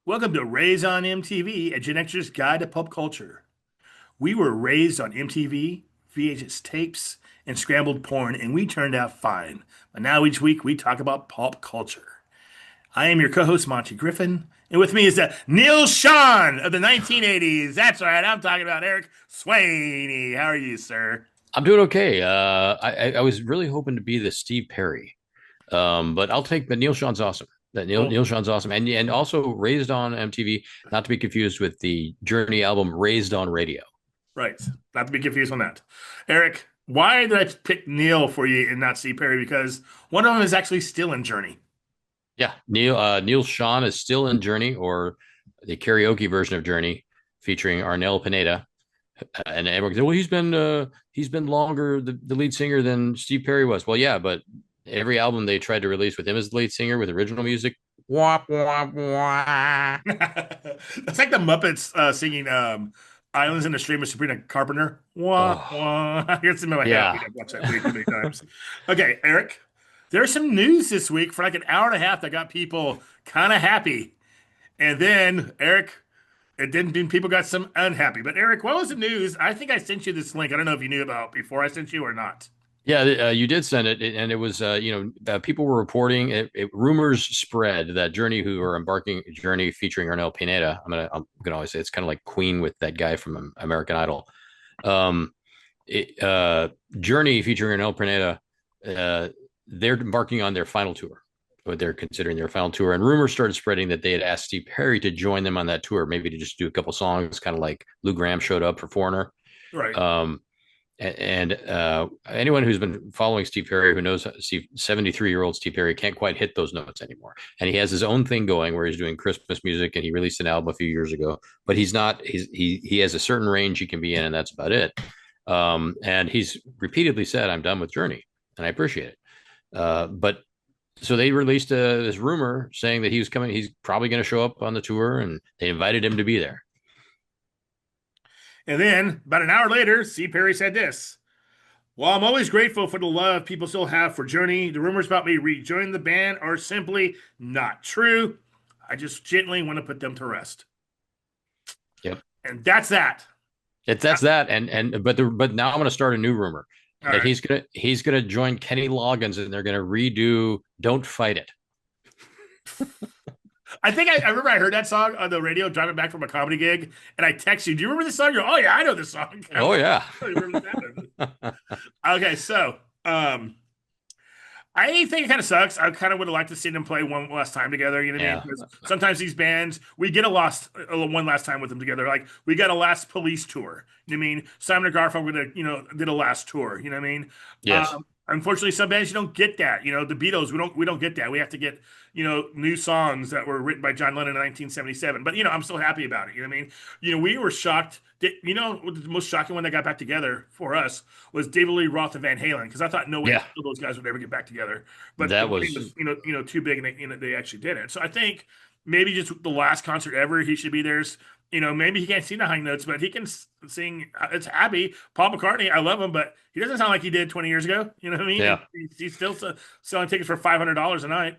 Welcome to Raised on MTV, a Gen Xer's guide to pop culture. We were raised on MTV, VHS tapes, and scrambled porn, and we turned out fine. But now each week we talk about pop culture. I am your co-host Monty Griffin, and with me is Neil Sean of the 1980s. That's right, I'm talking about Eric Swaney. How are you, sir? I'm doing okay. I was really hoping to be the Steve Perry, but I'll take. But Neil Sean's awesome. That Neil Oh, Sean's awesome, and also Raised on MTV, not to be confused with the Journey album Raised on Radio. right. Not to be confused on that. Eric, why did I pick Neil for you and not Steve Perry? Because one of them is actually still in Journey. Yeah, Neil Sean is still in Journey, or the karaoke version of Journey, featuring Arnel Pineda. And everyone goes, well, he's been longer the lead singer than Steve Perry was. Well, yeah, but every album they tried to release with him as the lead singer with original music, wah wah wah. That's like the Muppets singing "Islands in the Stream" of Sabrina Carpenter. Wah Oh, wah. I hear some in my head. I yeah. think I've watched that way too many times. Okay, Eric. There's some news this week for like an hour and a half that got people kind of happy, and then Eric, it didn't. Then people got some unhappy. But Eric, what was the news? I think I sent you this link. I don't know if you knew about before I sent you or not. Yeah, you did send it, and it was, people were reporting rumors spread that Journey, who are embarking Journey featuring Arnel Pineda. I'm gonna always say it's kind of like Queen with that guy from American Idol. Um, Journey featuring Arnel Pineda, they're embarking on their final tour. What they're considering their final tour, and rumors started spreading that they had asked Steve Perry to join them on that tour, maybe to just do a couple songs, kind of like Lou Gramm showed up for Foreigner. Right. Um, and anyone who's been following Steve Perry, who knows Steve, 73-year-old Steve Perry can't quite hit those notes anymore. And he has his own thing going where he's doing Christmas music, and he released an album a few years ago. But he has a certain range he can be in, and that's about it. And he's repeatedly said, "I'm done with Journey," and I appreciate it. But so they released this rumor saying that he was coming. He's probably going to show up on the tour, and they invited him to be there. And then about an hour later, C. Perry said this. While I'm always grateful for the love people still have for Journey, the rumors about me rejoining the band are simply not true. I just gently want to put them to rest. Yep. And that's that. That's that, but now I'm going to start a new rumor All that right. he's gonna join Kenny Loggins, and they're gonna redo "Don't Fight It." I think I remember I heard that song on the radio driving back from a comedy gig, and I text you. Do you remember this song? You're, oh yeah, I know this song. I'm Oh like, yeah, I don't remember this happened. Okay, so um, I think it kind of sucks. I kind of would have liked to see them play one last time together. You know what I mean? yeah, Because sometimes these bands, we get one last time with them together. Like we got a last Police tour. You know what I mean? Simon and Garfunkel did a last tour. You know what I mean? yes, Unfortunately, some bands you don't get that. You know, the Beatles, we don't get that. We have to get new songs that were written by John Lennon in 1977. But I'm still happy about it. You know what I mean? We were shocked. The most shocking one that got back together for us was David Lee Roth and Van Halen because I thought no way yeah. those guys would ever get back together. But the That thing was was too big and they actually did it. So I think maybe just the last concert ever he should be there. Maybe he can't sing the high notes, but he can sing. It's happy. Paul McCartney, I love him, but he doesn't sound like he did 20 years ago. You know what I mean? And yeah. he's still selling tickets for $500 a night.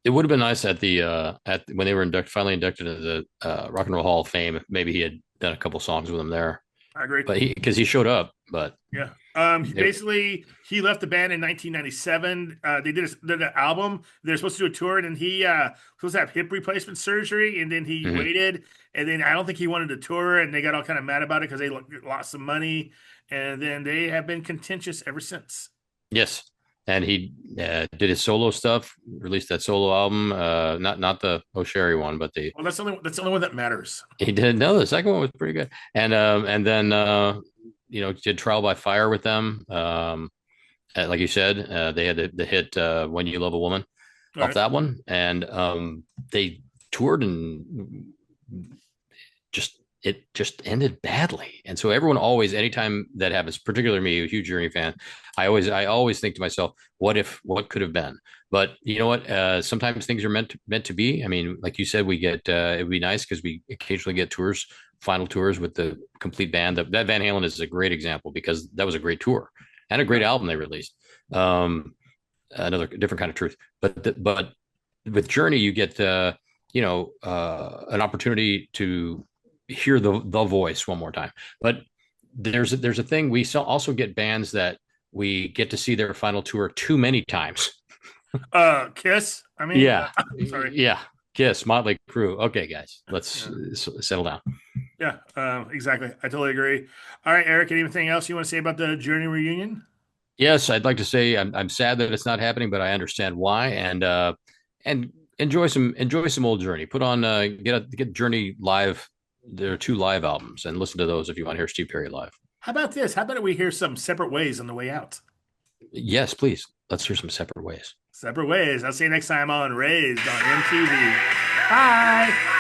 It would have been nice at the at when they were finally inducted into the Rock and Roll Hall of Fame. Maybe he had done a couple songs with them there, I agree. but he showed up. But Yeah. it, He left the band in 1997. They did an album. They're supposed to do a tour, and then he supposed to have hip replacement surgery, and then he mhm. waited, and then I don't think he wanted to tour, and they got all kind of mad about it because they lost some money, and then they have been contentious ever since. Yes, and he did his solo stuff, released that solo album. Not the O'Sherry one, but the Well, that's the only one that matters. he did. No, the second one was pretty good. And then did Trial by Fire with them. Like you said, they had the hit "When You Love a Woman" All off right. that one, and they toured and just ended badly. And so everyone always, anytime that happens, particularly me, a huge Journey fan, I always think to myself, what could have been? But you know what? Sometimes things are meant to be. I mean, like you said, we get it would be nice because we occasionally get tours, final tours with the complete band. That Van Halen is a great example because that was a great tour and a great Yeah. album they released. Another different kind of truth. But with Journey, you get an opportunity to hear the voice one more time. But there's a thing we also get bands that we get to see their final tour too many times. Kiss. I mean, Yeah, sorry. yeah. Kiss, Motley Crue. Okay, guys, let's Yeah, settle down. yeah, exactly. I totally agree. All right, Eric. Anything else you want to say about the Journey reunion? Yes, I'd like to say I'm sad that it's not happening, but I understand why, and enjoy some old Journey. Put on get Journey live. There are two live albums, and listen to those if you want to hear Steve Perry live. How about this? How about we hear some separate ways on the way out? Yes, please. Let's hear some separate ways. Separate ways. I'll see you next time on Raised on MTV. Bye.